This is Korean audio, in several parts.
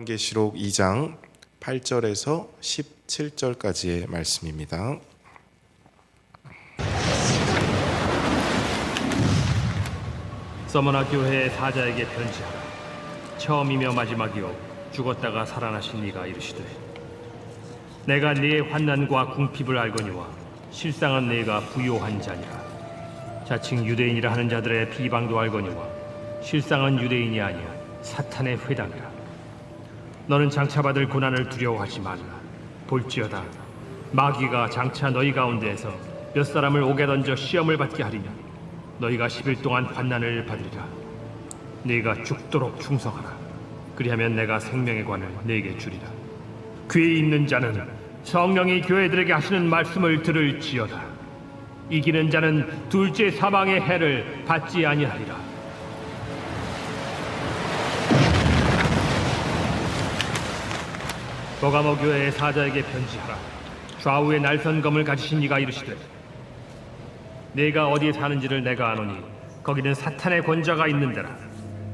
요한계시록 2장 8절에서 17절까지의 말씀입니다. 서머나 교회의 사자에게 편지하라. 처음이며 마지막이요 죽었다가 살아나신 네가 이르시되, 내가 네의 환난과 궁핍을 알거니와 실상은 네가 부요한 자니라. 자칭 유대인이라 하는 자들의 비방도 알거니와 실상은 유대인이 아니야 사탄의 회당이라. 너는 장차 받을 고난을 두려워하지 말라. 볼지어다 마귀가 장차 너희 가운데에서 몇 사람을 옥에 던져 시험을 받게 하리니 너희가 10일 동안 환난을 받으리라. 네가 죽도록 충성하라. 그리하면 내가 생명의 관을 네게 주리라. 귀 있는 자는 성령이 교회들에게 하시는 말씀을 들을지어다. 이기는 자는 둘째 사망의 해를 받지 아니하리라. 버가모 교회의 사자에게 편지하라. 좌우에 날선 검을 가지신 이가 이르시되, 네가 어디에 사는지를 내가 아노니 거기는 사탄의 권자가 있는 데라.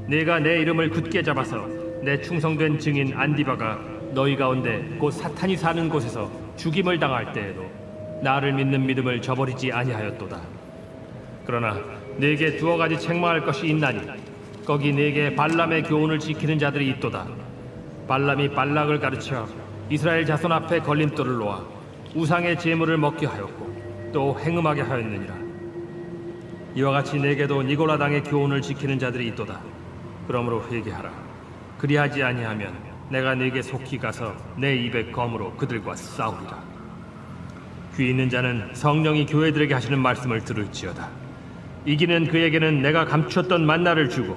네가 내 이름을 굳게 잡아서 내 충성된 증인 안디바가 너희 가운데 곧 사탄이 사는 곳에서 죽임을 당할 때에도 나를 믿는 믿음을 저버리지 아니하였도다. 그러나 네게 두어 가지 책망할 것이 있나니 거기 네게 발람의 교훈을 지키는 자들이 있도다. 발람이 발락을 가르쳐 이스라엘 자손 앞에 걸림돌을 놓아 우상의 제물을 먹게 하였고 또 행음하게 하였느니라. 이와 같이 내게도 니고라당의 교훈을 지키는 자들이 있도다. 그러므로 회개하라. 그리하지 아니하면 내가 네게 속히 가서 내 입의 검으로 그들과 싸우리라. 귀 있는 자는 성령이 교회들에게 하시는 말씀을 들을지어다. 이기는 그에게는 내가 감추었던 만나를 주고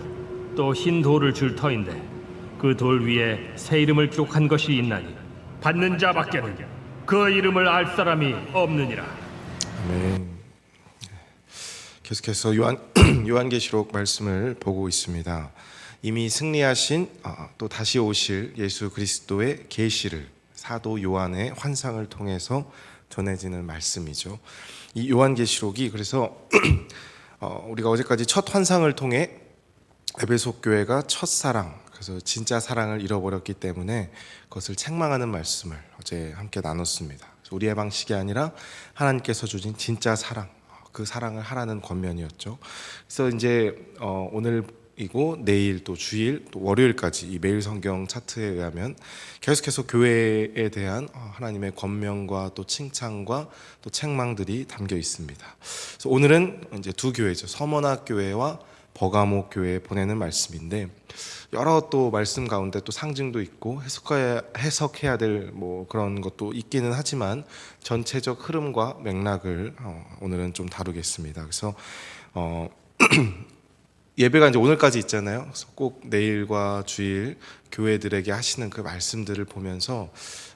또 흰 돌을 줄 터인데 그 돌 위에 새 이름을 기록한 것이 있나니 받는 자밖에는 그 이름을 알 사람이 없느니라. 아멘. 계속해서 요한계시록 말씀을 보고 있습니다. 이미 승리하신 또 다시 오실 예수 그리스도의 계시를 사도 요한의 환상을 통해서 전해지는 말씀이죠. 이 요한계시록이 그래서 우리가 어제까지 첫 환상을 통해 에베소 교회가 첫사랑, 그래서 진짜 사랑을 잃어버렸기 때문에 그것을 책망하는 말씀을 어제 함께 나눴습니다. 우리의 방식이 아니라 하나님께서 주신 진짜 사랑, 그 사랑을 하라는 권면이었죠. 그래서 이제 오늘이고 내일 또 주일 또 월요일까지 이 매일 성경 차트에 의하면 계속해서 교회에 대한 하나님의 권면과 또 칭찬과 또 책망들이 담겨 있습니다. 그래서 오늘은 이제 두 교회죠. 서머나 교회와 버가모 교회에 보내는 말씀인데, 여러 또 말씀 가운데 또 상징도 있고 해석해야 될 뭐 그런 것도 있기는 하지만 전체적 흐름과 맥락을 오늘은 좀 다루겠습니다. 그래서 예배가 이제 오늘까지 있잖아요. 그래서 꼭 내일과 주일 교회들에게 하시는 그 말씀들을 보면서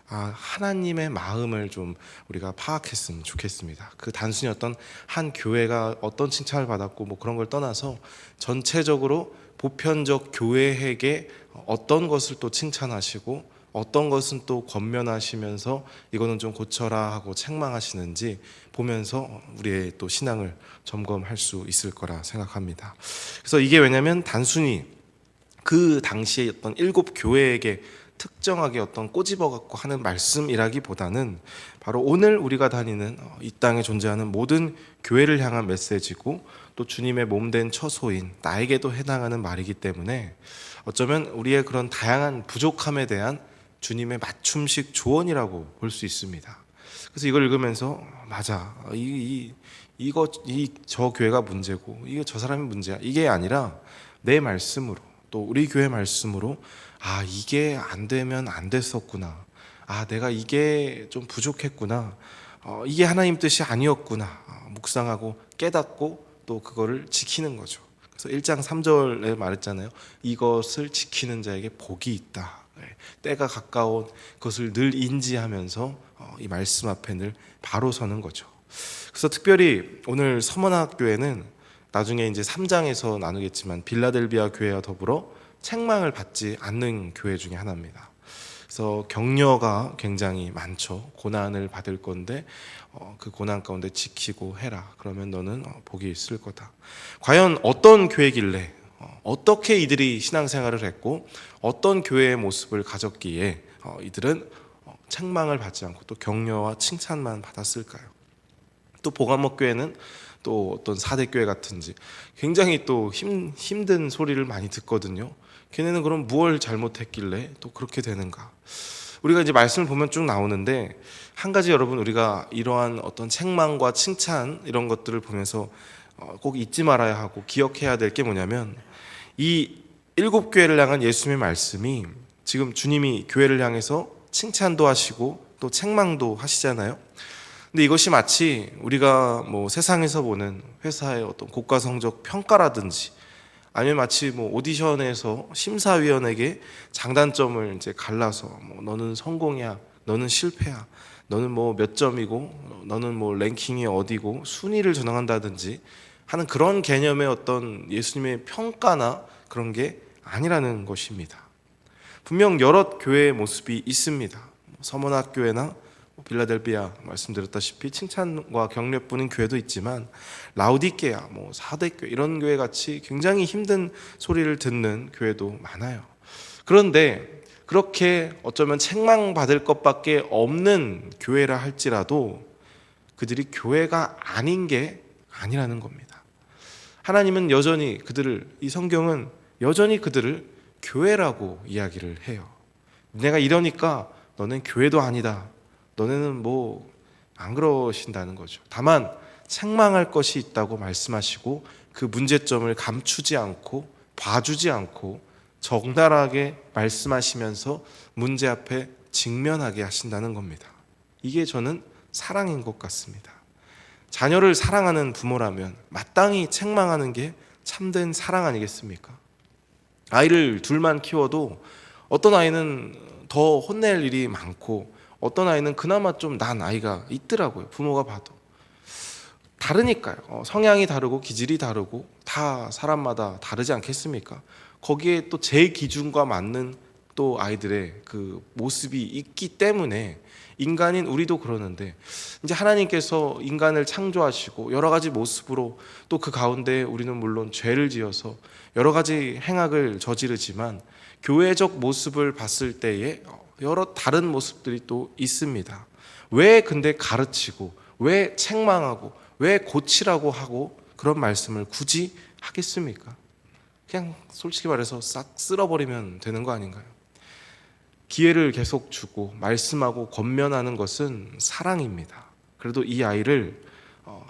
하나님의 마음을 좀 우리가 파악했으면 좋겠습니다. 그 단순히 어떤 한 교회가 어떤 칭찬을 받았고 뭐 그런 걸 떠나서 전체적으로 보편적 교회에게 어떤 것을 또 칭찬하시고 어떤 것은 또 권면하시면서 이거는 좀 고쳐라 하고 책망하시는지 보면서 우리의 또 신앙을 점검할 수 있을 거라 생각합니다. 그래서 이게 왜냐하면 단순히 그 당시에 어떤 7교회에게 특정하게 어떤 꼬집어 갖고 하는 말씀이라기보다는 바로 오늘 우리가 다니는 이 땅에 존재하는 모든 교회를 향한 메시지고 또 주님의 몸된 처소인 나에게도 해당하는 말이기 때문에 어쩌면 우리의 그런 다양한 부족함에 대한 주님의 맞춤식 조언이라고 볼 수 있습니다. 그래서 이걸 읽으면서 맞아, 저 교회가 문제고 이게 저 사람이 문제야, 이게 아니라 내 말씀으로 또 우리 교회 말씀으로 이게 안 되면 안 됐었구나, 내가 이게 좀 부족했구나, 이게 하나님 뜻이 아니었구나 묵상하고 깨닫고 또 그거를 지키는 거죠. 그래서 1장 3절에 말했잖아요. 이것을 지키는 자에게 복이 있다. 때가 가까운 것을 늘 인지하면서 이 말씀 앞에 늘 바로 서는 거죠. 그래서 특별히 오늘 서머나 교회는 나중에 이제 3장에서 나누겠지만 빌라델비아 교회와 더불어 책망을 받지 않는 교회 중에 하나입니다. 그래서 격려가 굉장히 많죠. 고난을 받을 건데 그 고난 가운데 지키고 해라. 그러면 너는 복이 있을 거다. 과연 어떤 교회길래 어떻게 이들이 신앙생활을 했고 어떤 교회의 모습을 가졌기에 이들은 책망을 받지 않고 또 격려와 칭찬만 받았을까요? 또 보감목 교회는 또 어떤 사대 교회 같은지 굉장히 또 힘든 소리를 많이 듣거든요. 걔네는 그럼 무엇을 잘못했길래 또 그렇게 되는가? 우리가 이제 말씀을 보면 쭉 나오는데 한 가지 여러분 우리가 이러한 어떤 책망과 칭찬 이런 것들을 보면서 꼭 잊지 말아야 하고 기억해야 될 게 뭐냐면 이 7교회를 향한 예수님의 말씀이 지금 주님이 교회를 향해서 칭찬도 하시고 또 책망도 하시잖아요. 근데 이것이 마치 우리가 뭐 세상에서 보는 회사의 어떤 고가 성적 평가라든지 아니면 마치 뭐 오디션에서 심사위원에게 장단점을 이제 갈라서 뭐 너는 성공이야, 너는 실패야, 너는 뭐 몇 점이고, 너는 뭐 랭킹이 어디고 순위를 전형한다든지 하는 그런 개념의 어떤 예수님의 평가나 그런 게 아니라는 것입니다. 분명 여러 교회의 모습이 있습니다. 서머나 교회나 빌라델비아 말씀드렸다시피 칭찬과 격려뿐인 교회도 있지만 라우디게아, 사대교회 이런 교회 같이 굉장히 힘든 소리를 듣는 교회도 많아요. 그런데 그렇게 어쩌면 책망받을 것밖에 없는 교회라 할지라도 그들이 교회가 아닌 게 아니라는 겁니다. 하나님은 여전히 이 성경은 여전히 그들을 교회라고 이야기를 해요. 내가 이러니까 너는 교회도 아니다. 너네는 안 그러신다는 거죠. 다만 책망할 것이 있다고 말씀하시고 그 문제점을 감추지 않고 봐주지 않고 적나라하게 말씀하시면서 문제 앞에 직면하게 하신다는 겁니다. 이게 저는 사랑인 것 같습니다. 자녀를 사랑하는 부모라면 마땅히 책망하는 게 참된 사랑 아니겠습니까? 아이를 둘만 키워도 어떤 아이는 더 혼낼 일이 많고 어떤 아이는 그나마 좀 난 아이가 있더라고요. 부모가 봐도. 다르니까요. 성향이 다르고 기질이 다르고 다 사람마다 다르지 않겠습니까? 거기에 또 제 기준과 맞는 또 아이들의 그 모습이 있기 때문에 인간인 우리도 그러는데 이제 하나님께서 인간을 창조하시고 여러 가지 모습으로 또 그 가운데 우리는 물론 죄를 지어서 여러 가지 행악을 저지르지만 교회적 모습을 봤을 때에 여러 다른 모습들이 또 있습니다. 왜 근데 가르치고 왜 책망하고 왜 고치라고 하고 그런 말씀을 굳이 하겠습니까? 그냥 솔직히 말해서 싹 쓸어버리면 되는 거 아닌가요? 기회를 계속 주고 말씀하고 권면하는 것은 사랑입니다. 그래도 이 아이를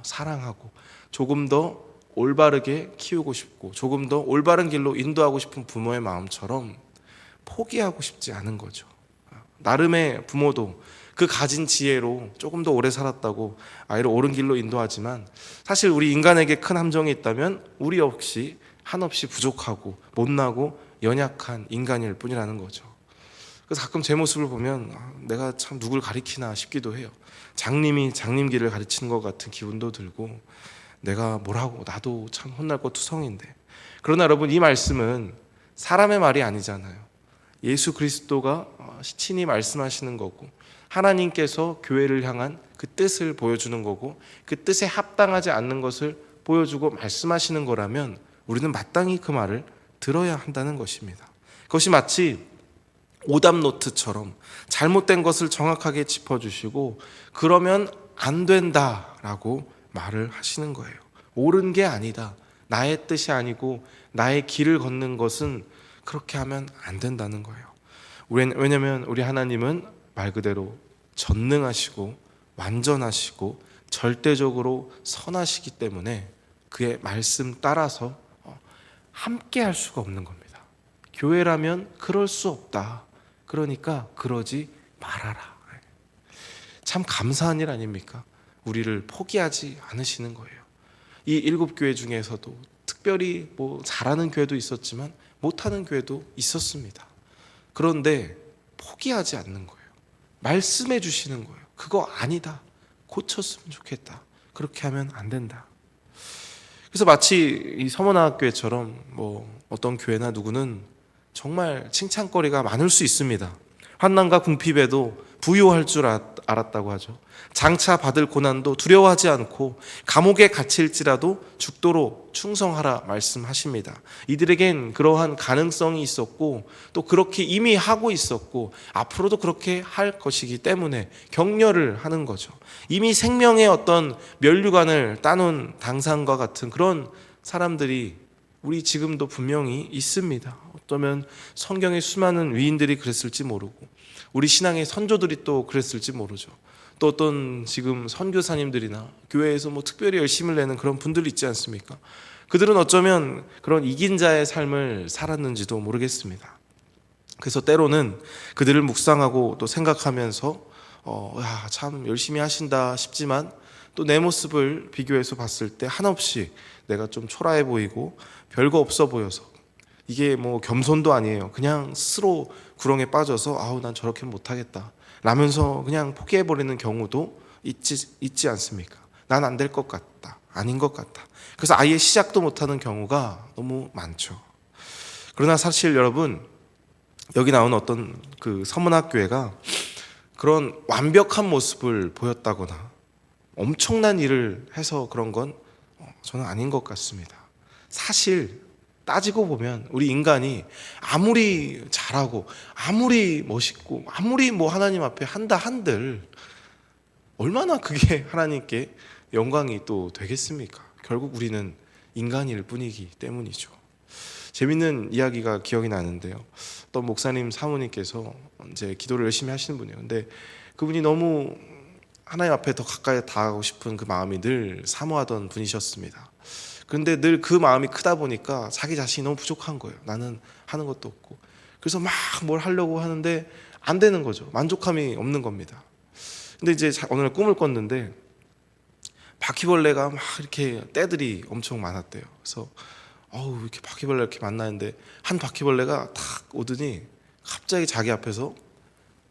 사랑하고 조금 더 올바르게 키우고 싶고 조금 더 올바른 길로 인도하고 싶은 부모의 마음처럼 포기하고 싶지 않은 거죠. 나름의 부모도 그 가진 지혜로 조금 더 오래 살았다고 아이를 옳은 길로 인도하지만 사실 우리 인간에게 큰 함정이 있다면 우리 역시 한없이 부족하고 못나고 연약한 인간일 뿐이라는 거죠. 그래서 가끔 제 모습을 보면 내가 참 누굴 가리키나 싶기도 해요. 장님이 장님 길을 가르치는 것 같은 기분도 들고 내가 뭐라고 나도 참 혼날 것 투성인데 그러나 여러분 이 말씀은 사람의 말이 아니잖아요. 예수 그리스도가 친히 말씀하시는 거고 하나님께서 교회를 향한 그 뜻을 보여주는 거고 그 뜻에 합당하지 않는 것을 보여주고 말씀하시는 거라면 우리는 마땅히 그 말을 들어야 한다는 것입니다. 그것이 마치 오답 노트처럼 잘못된 것을 정확하게 짚어주시고 그러면 안 된다라고 말을 하시는 거예요. 옳은 게 아니다. 나의 뜻이 아니고 나의 길을 걷는 것은 그렇게 하면 안 된다는 거예요. 왜냐하면 우리 하나님은 말 그대로 전능하시고 완전하시고 절대적으로 선하시기 때문에 그의 말씀 따라서 함께 할 수가 없는 겁니다. 교회라면 그럴 수 없다. 그러니까 그러지 말아라. 참 감사한 일 아닙니까? 우리를 포기하지 않으시는 거예요. 이 7교회 중에서도 특별히 잘하는 교회도 있었지만 못하는 교회도 있었습니다. 그런데 포기하지 않는 거예요. 말씀해 주시는 거예요. 그거 아니다. 고쳤으면 좋겠다. 그렇게 하면 안 된다. 그래서 마치 이 서머나학교회처럼 어떤 교회나 누구는 정말 칭찬거리가 많을 수 있습니다. 환난과 궁핍에도 부요할 줄 알았다고 하죠. 장차 받을 고난도 두려워하지 않고 감옥에 갇힐지라도 죽도록 충성하라 말씀하십니다. 이들에겐 그러한 가능성이 있었고 또 그렇게 이미 하고 있었고 앞으로도 그렇게 할 것이기 때문에 격려를 하는 거죠. 이미 생명의 어떤 면류관을 따놓은 당상과 같은 그런 사람들이 우리 지금도 분명히 있습니다. 어쩌면 성경의 수많은 위인들이 그랬을지 모르고 우리 신앙의 선조들이 또 그랬을지 모르죠. 또 어떤 지금 선교사님들이나 교회에서 뭐 특별히 열심을 내는 그런 분들이 있지 않습니까? 그들은 어쩌면 그런 이긴 자의 삶을 살았는지도 모르겠습니다. 그래서 때로는 그들을 묵상하고 또 생각하면서 참 열심히 하신다 싶지만 또 내 모습을 비교해서 봤을 때 한없이 내가 좀 초라해 보이고 별거 없어 보여서 이게 뭐 겸손도 아니에요. 그냥 스스로 구렁에 빠져서 난 저렇게는 못하겠다 라면서 그냥 포기해버리는 경우도 있지 않습니까? 난 안 될 것 같다, 아닌 것 같다. 그래서 아예 시작도 못하는 경우가 너무 많죠. 그러나 사실 여러분, 여기 나온 어떤 그 서문학교회가 그런 완벽한 모습을 보였다거나 엄청난 일을 해서 그런 건 저는 아닌 것 같습니다. 사실 따지고 보면 우리 인간이 아무리 잘하고 아무리 멋있고 아무리 뭐 하나님 앞에 한다 한들 얼마나 그게 하나님께 영광이 또 되겠습니까? 결국 우리는 인간일 뿐이기 때문이죠. 재밌는 이야기가 기억이 나는데요. 어떤 목사님 사모님께서 이제 기도를 열심히 하시는 분이에요. 근데 그분이 너무 하나님 앞에 더 가까이 다가가고 싶은 그 마음이 늘 사모하던 분이셨습니다. 그런데 늘 그 마음이 크다 보니까 자기 자신이 너무 부족한 거예요. 나는 하는 것도 없고. 그래서 막 뭘 하려고 하는데 안 되는 거죠. 만족함이 없는 겁니다. 근데 이제 오늘 꿈을 꿨는데 바퀴벌레가 막 이렇게 떼들이 엄청 많았대요. 그래서 이렇게 바퀴벌레 이렇게 만나는데 한 바퀴벌레가 탁 오더니 갑자기 자기 앞에서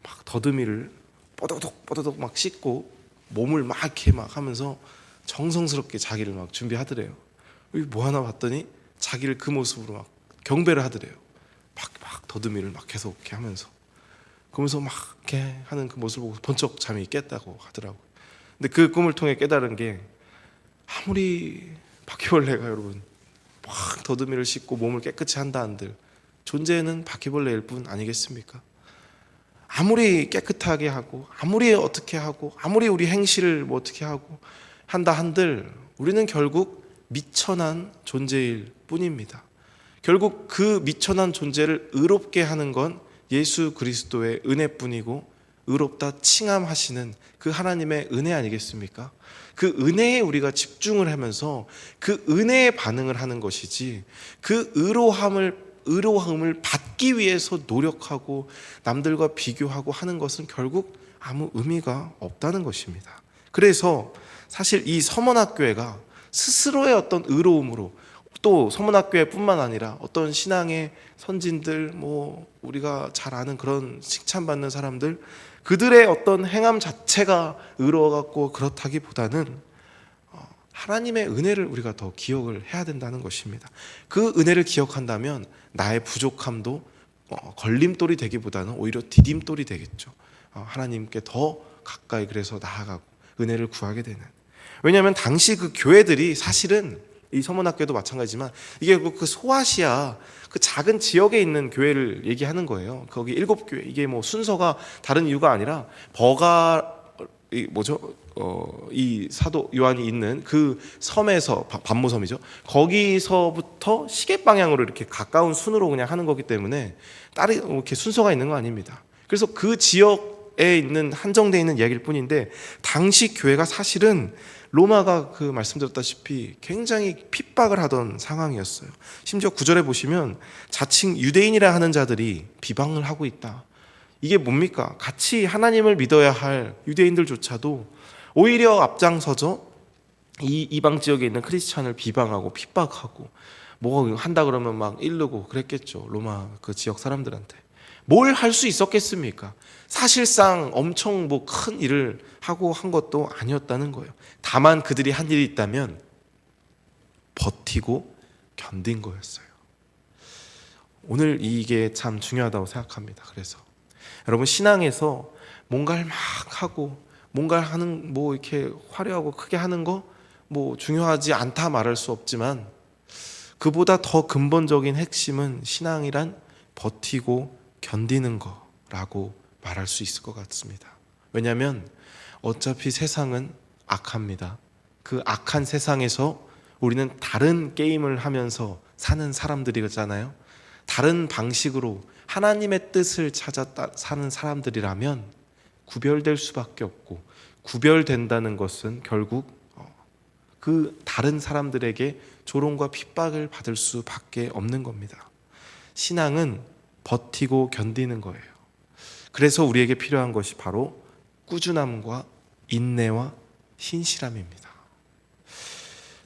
막 더듬이를 뽀덕뽀덕 막 씻고 몸을 막 이렇게 막 하면서 정성스럽게 자기를 막 준비하더래요. 뭐 하나 봤더니 자기를 그 모습으로 막 경배를 하더래요. 막 더듬이를 막 계속 이렇게 하면서 그러면서 막 이렇게 하는 그 모습을 보고 번쩍 잠이 깼다고 하더라고요. 근데 그 꿈을 통해 깨달은 게 아무리 바퀴벌레가 여러분 막 더듬이를 씻고 몸을 깨끗이 한다 한들 존재는 바퀴벌레일 뿐 아니겠습니까? 아무리 깨끗하게 하고 아무리 어떻게 하고 아무리 우리 행실을 뭐 어떻게 하고 한다 한들 우리는 결국 미천한 존재일 뿐입니다. 결국 그 미천한 존재를 의롭게 하는 건 예수 그리스도의 은혜뿐이고 의롭다 칭함하시는 그 하나님의 은혜 아니겠습니까? 그 은혜에 우리가 집중을 하면서 그 의내에 반응을 하는 것이지 그 의로함을 받기 위해서 노력하고 남들과 비교하고 하는 것은 결국 아무 의미가 없다는 것입니다. 그래서 사실 이 서문학교회가 스스로의 어떤 의로움으로 또 서문학교회뿐만 아니라 어떤 신앙의 선진들 뭐 우리가 잘 아는 그런 칭찬받는 사람들 그들의 어떤 행함 자체가 의로워갖고 그렇다기보다는 하나님의 은혜를 우리가 더 기억을 해야 된다는 것입니다. 그 은혜를 기억한다면 나의 부족함도 걸림돌이 되기보다는 오히려 디딤돌이 되겠죠. 하나님께 더 가까이 그래서 나아가고 은혜를 구하게 되는. 왜냐하면 당시 그 교회들이 사실은 이 서문학교도 마찬가지지만 이게 그 소아시아 그 작은 지역에 있는 교회를 얘기하는 거예요. 거기 7교회. 이게 뭐 순서가 다른 이유가 아니라 이 사도 요한이 있는 그 섬에서 반모섬이죠. 거기서부터 시계 방향으로 이렇게 가까운 순으로 그냥 하는 거기 때문에 따로 이렇게 순서가 있는 거 아닙니다. 그래서 그 지역에 있는 한정되어 있는 이야기일 뿐인데 당시 교회가 사실은 로마가 그 말씀드렸다시피 굉장히 핍박을 하던 상황이었어요. 심지어 9절에 보시면 자칭 유대인이라 하는 자들이 비방을 하고 있다. 이게 뭡니까? 같이 하나님을 믿어야 할 유대인들조차도 오히려 앞장서서 이 이방 지역에 있는 크리스찬을 비방하고 핍박하고 뭐 한다 그러면 막 이르고 그랬겠죠. 로마 그 지역 사람들한테. 뭘 할 수 있었겠습니까? 사실상 엄청 뭐 큰 일을 하고 한 것도 아니었다는 거예요. 다만 그들이 한 일이 있다면 버티고 견딘 거였어요. 오늘 이게 참 중요하다고 생각합니다. 그래서 여러분, 신앙에서 뭔가를 막 하고 뭔가를 하는 뭐 이렇게 화려하고 크게 하는 거 뭐 중요하지 않다 말할 수 없지만, 그보다 더 근본적인 핵심은 신앙이란 버티고 견디는 거라고 말할 수 있을 것 같습니다. 왜냐하면 어차피 세상은 악합니다. 그 악한 세상에서 우리는 다른 게임을 하면서 사는 사람들이잖아요. 다른 방식으로 하나님의 뜻을 찾아 사는 사람들이라면 구별될 수밖에 없고, 구별된다는 것은 결국 그 다른 사람들에게 조롱과 핍박을 받을 수밖에 없는 겁니다. 신앙은 버티고 견디는 거예요. 그래서 우리에게 필요한 것이 바로 꾸준함과 인내와 신실함입니다.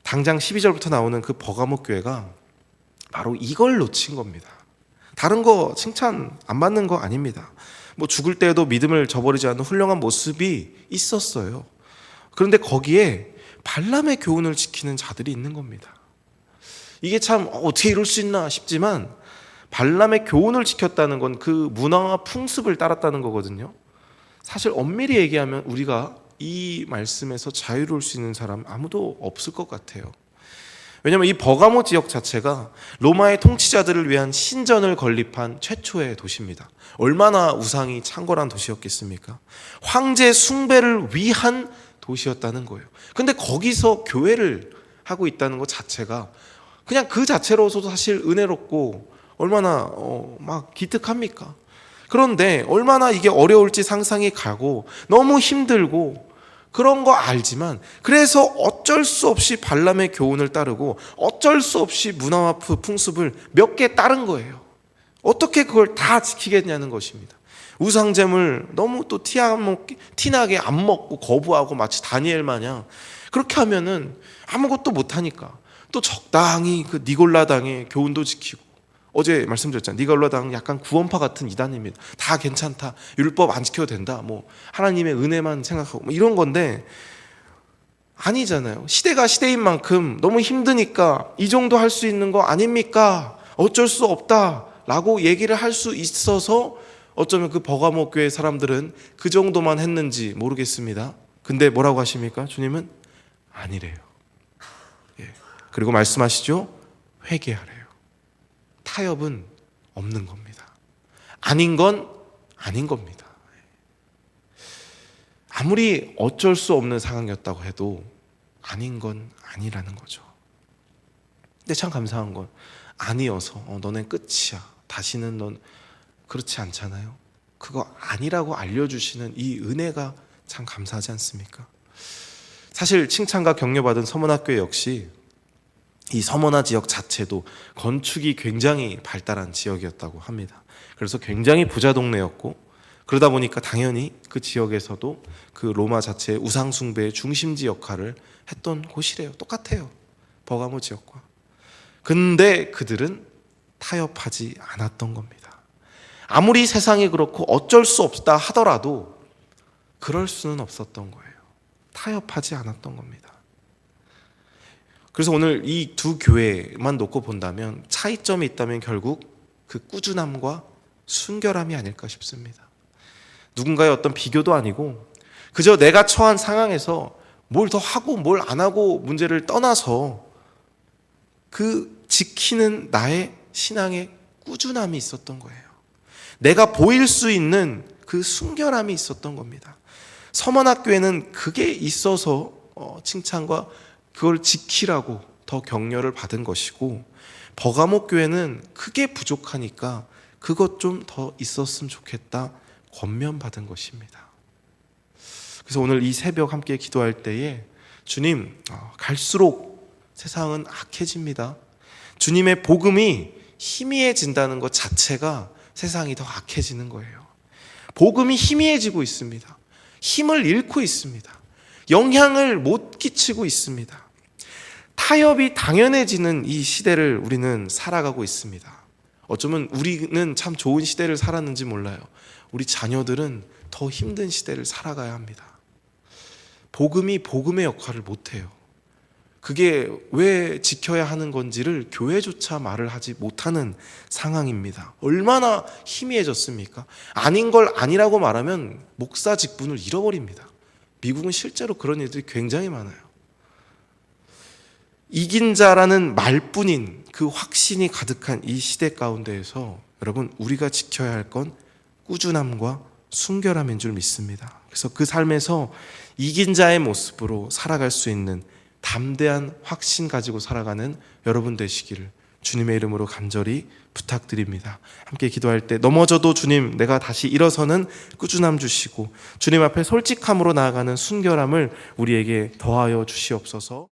당장 12절부터 나오는 그 버가모 교회가 바로 이걸 놓친 겁니다. 다른 거 칭찬 안 받는 거 아닙니다. 뭐 죽을 때에도 믿음을 저버리지 않는 훌륭한 모습이 있었어요. 그런데 거기에 발람의 교훈을 지키는 자들이 있는 겁니다. 이게 참 어떻게 이럴 수 있나 싶지만, 발람의 교훈을 지켰다는 건 그 문화와 풍습을 따랐다는 거거든요. 사실 엄밀히 얘기하면 우리가 이 말씀에서 자유로울 수 있는 사람 아무도 없을 것 같아요. 왜냐하면 이 버가모 지역 자체가 로마의 통치자들을 위한 신전을 건립한 최초의 도시입니다. 얼마나 우상이 창궐한 도시였겠습니까? 황제 숭배를 위한 도시였다는 거예요. 근데 거기서 교회를 하고 있다는 것 자체가 그냥 그 자체로서도 사실 은혜롭고 얼마나 막 기특합니까? 그런데 얼마나 이게 어려울지 상상이 가고 너무 힘들고 그런 거 알지만, 그래서 어쩔 수 없이 발람의 교훈을 따르고 어쩔 수 없이 문화와 풍습을 몇 개 따른 거예요. 어떻게 그걸 다 지키겠냐는 것입니다. 우상잼을 너무 또 티나게 안 먹고 거부하고 마치 다니엘 마냥 그렇게 하면은 아무것도 못하니까 또 적당히 그 니골라당의 교훈도 지키고, 어제 말씀드렸잖아요. 니골라당 약간 구원파 같은 이단입니다. 다 괜찮다, 율법 안 지켜도 된다, 뭐 하나님의 은혜만 생각하고 뭐 이런 건데, 아니잖아요. 시대가 시대인 만큼 너무 힘드니까 이 정도 할 수 있는 거 아닙니까? 어쩔 수 없다라고 얘기를 할 수 있어서 어쩌면 그 버가모 교회 사람들은 그 정도만 했는지 모르겠습니다. 근데 뭐라고 하십니까? 주님은 아니래요. 예. 그리고 말씀하시죠. 회개하래요. 타협은 없는 겁니다. 아닌 건 아닌 겁니다. 아무리 어쩔 수 없는 상황이었다고 해도 아닌 건 아니라는 거죠. 근데 참 감사한 건 아니어서 너넨 끝이야, 다시는 넌 그렇지 않잖아요. 그거 아니라고 알려주시는 이 은혜가 참 감사하지 않습니까? 사실 칭찬과 격려받은 서문학교회 역시 이 서문화 지역 자체도 건축이 굉장히 발달한 지역이었다고 합니다. 그래서 굉장히 부자 동네였고, 그러다 보니까 당연히 그 지역에서도 그 로마 자체의 우상 숭배의 중심지 역할을 했던 곳이래요. 똑같아요, 버가모 지역과. 근데 그들은 타협하지 않았던 겁니다. 아무리 세상이 그렇고 어쩔 수 없다 하더라도 그럴 수는 없었던 거예요. 타협하지 않았던 겁니다. 그래서 오늘 이 두 교회만 놓고 본다면 차이점이 있다면 결국 그 꾸준함과 순결함이 아닐까 싶습니다. 누군가의 어떤 비교도 아니고, 그저 내가 처한 상황에서 뭘 더 하고 뭘 안 하고 문제를 떠나서 그 지키는 나의 신앙의 꾸준함이 있었던 거예요. 내가 보일 수 있는 그 순결함이 있었던 겁니다. 서문학교에는 그게 있어서 칭찬과 그걸 지키라고 더 격려를 받은 것이고, 버가모 교회는 그게 부족하니까 그것 좀 더 있었으면 좋겠다 권면받은 것입니다. 그래서 오늘 이 새벽 함께 기도할 때에 주님, 갈수록 세상은 악해집니다. 주님의 복음이 희미해진다는 것 자체가 세상이 더 악해지는 거예요. 복음이 희미해지고 있습니다. 힘을 잃고 있습니다. 영향을 못 끼치고 있습니다. 타협이 당연해지는 이 시대를 우리는 살아가고 있습니다. 어쩌면 우리는 참 좋은 시대를 살았는지 몰라요. 우리 자녀들은 더 힘든 시대를 살아가야 합니다. 복음이 복음의 역할을 못해요. 그게 왜 지켜야 하는 건지를 교회조차 말을 하지 못하는 상황입니다. 얼마나 희미해졌습니까? 아닌 걸 아니라고 말하면 목사 직분을 잃어버립니다. 미국은 실제로 그런 일들이 굉장히 많아요. 이긴 자라는 말뿐인 그 확신이 가득한 이 시대 가운데에서 여러분, 우리가 지켜야 할 건 꾸준함과 순결함인 줄 믿습니다. 그래서 그 삶에서 이긴 자의 모습으로 살아갈 수 있는 담대한 확신 가지고 살아가는 여러분 되시기를 주님의 이름으로 간절히 부탁드립니다. 함께 기도할 때 넘어져도 주님, 내가 다시 일어서는 꾸준함 주시고 주님 앞에 솔직함으로 나아가는 순결함을 우리에게 더하여 주시옵소서.